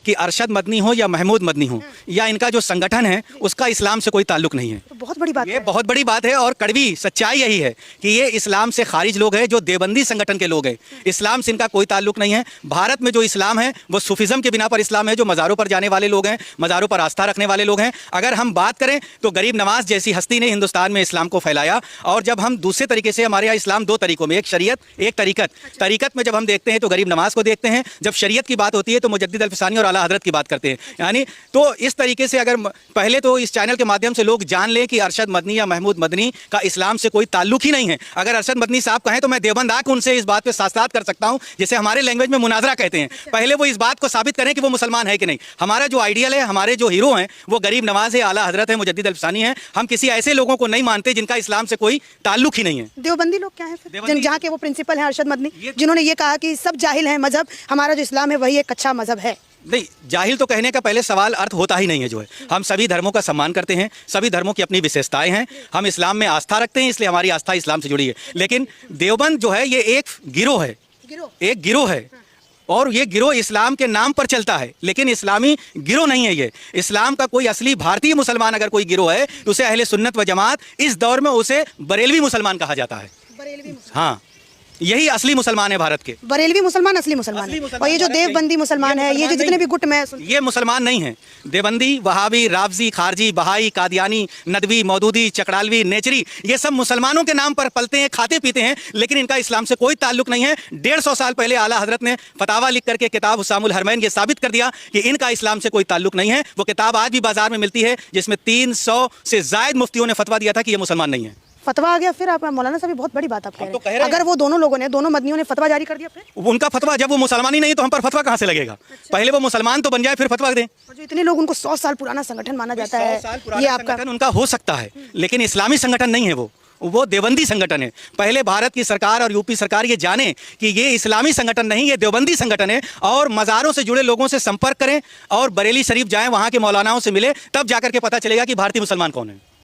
कि अरशद मदनी हो या महमूद मदनी हो या इनका जो संगठन है उसका इस्लाम से कोई ताल्लुक नहीं है। तो बहुत बड़ी बात ये है। बहुत बड़ी बात है और कड़वी सच्चाई यही है कि ये इस्लाम से खारिज लोग हैं, जो देवबंदी संगठन के लोग हैं। इस्लाम से इनका कोई ताल्लुक नहीं है। भारत में जो इस्लाम है वो सूफिज्म के बिना पर इस्लाम है, जो मज़ारों पर जाने वाले लोग हैं, मज़ारों पर आस्था रखने वाले लोग हैं। अगर हम बात करें तो गरीब नवाज जैसी हस्ती ने हिंदुस्तान में इस्लाम को फैलाया। और जब हम दूसरे तरीके से, हमारे यहाँ इस्लाम दो तरीकों में, एक शरीयत एक तरीकत। तरीकत में जब हम देखते हैं तो गरीब नवाज को देखते हैं, जब शरीयत की बात होती है तो मुजद्दिद अल-फ़सानी और आला हज़रत की बात करते हैं। यानी तो इस तरीके से अगर पहले तो इस चैनल के माध्यम से लोग जान लें कि अरशद मदनी या महमूद मदनी का इस्लाम से कोई ताल्लुक ही नहीं है। अगर अरशद मदनी साहब कहें तो मैं देवबंद आके उनसे इस बात पे साथ कर सकता हूं, जिसे हमारे लैंग्वेज में मुनाजरा कहते हैं। पहले वो इस बात को साबित करें कि वो मुसलमान है कि नहीं। हमारा जो आइडियल है, हमारे जो हीरो हैं वो गरीब नवाज है, आला हजरत है, मुजद्दिद अल-फ़सानी है। हम किसी ऐसे लोगों को नहीं मानते जिनका इस्लाम से कोई ताल्लुक ही नहीं है। देवबंदी लोग क्या है फिर? जहाँ के वो प्रिंसिपल हैं अरशद मदनी, जिन्होंने ये कहा कि सब जाहिल हैं, मजहब हमारा जो इस्लाम है वही एक अच्छा मजहब है। नहीं, जाहिल तो कहने का पहले सवाल अर्थ होता ही नहीं है। जो है, हम सभी धर्मों का सम्मान करते हैं, सभी धर्मों की अपनी विशेषताएं हैं। हम इस्लाम में आस्था रखते हैं, इसलिए हमारी आस्था इस्लाम से जुड़ी है। लेकिन देवबंद जो है ये एक गिरोह है, एक गिरोह है और ये गिरोह इस्लाम के नाम पर चलता है, लेकिन इस्लामी गिरोह नहीं है। ये इस्लाम का कोई असली भारतीय मुसलमान अगर कोई गिरोह है तो उसे अहले सुन्नत व जमात, इस दौर में उसे बरेलवी मुसलमान कहा जाता है। हाँ, यही असली मुसलमान है भारत के। बरेलवी मुसलमान असली मुसलमान है। और ये जो देवबंदी मुसलमान है, ये जो जितने भी गुट में, ये मुसलमान नहीं है। देवबंदी, वहाबी, राफजी, खारजी, बहाई, कादियानी, नदवी, मौदूदी, चकड़ालवी, नेचरी, ये सब मुसलमानों के नाम पर पलते हैं, खाते पीते हैं, लेकिन इनका इस्लाम से कोई ताल्लुक नहीं है। 150 साल पहले आला हजरत ने फतावा लिख करके किताब हुस्सामुल हरमैन ये साबित कर दिया कि इनका इस्लाम से कोई ताल्लुक नहीं है। वो किताब आज भी बाजार में मिलती है, जिसमें 300 से जायद मुफ्तियों ने फतवा दिया था कि ये मुसलमान नहीं है। फतवा आ गया फिर? आप मौलाना साहब बहुत बड़ी बात आप कह रहे हैं। हैं। अगर वो दोनों लोगों ने, दोनों मदनियों ने फतवा जारी कर दिया फिर? उनका फतवा, जब वो मुसलमान ही नहीं तो हम पर फतवा कहाँ से लगेगा? पहले वो मुसलमान तो बन जाए फिर फतवा दें। और जो इतने लोग, उनको 100 साल पुराना संगठन माना जाता है, ये आपका संगठन उनका हो सकता है, लेकिन इस्लामी संगठन नहीं है। वो देवबंदी संगठन है। पहले भारत की सरकार और यूपी सरकार ये जाने कि ये इस्लामी संगठन नहीं, ये देवबंदी संगठन है। और मज़ारों से जुड़े लोगों से संपर्क करें और बरेली शरीफ जाएं, वहाँ के मौलानाओं से मिले, तब जाकर के पता चलेगा कि भारतीय मुसलमान कौन है।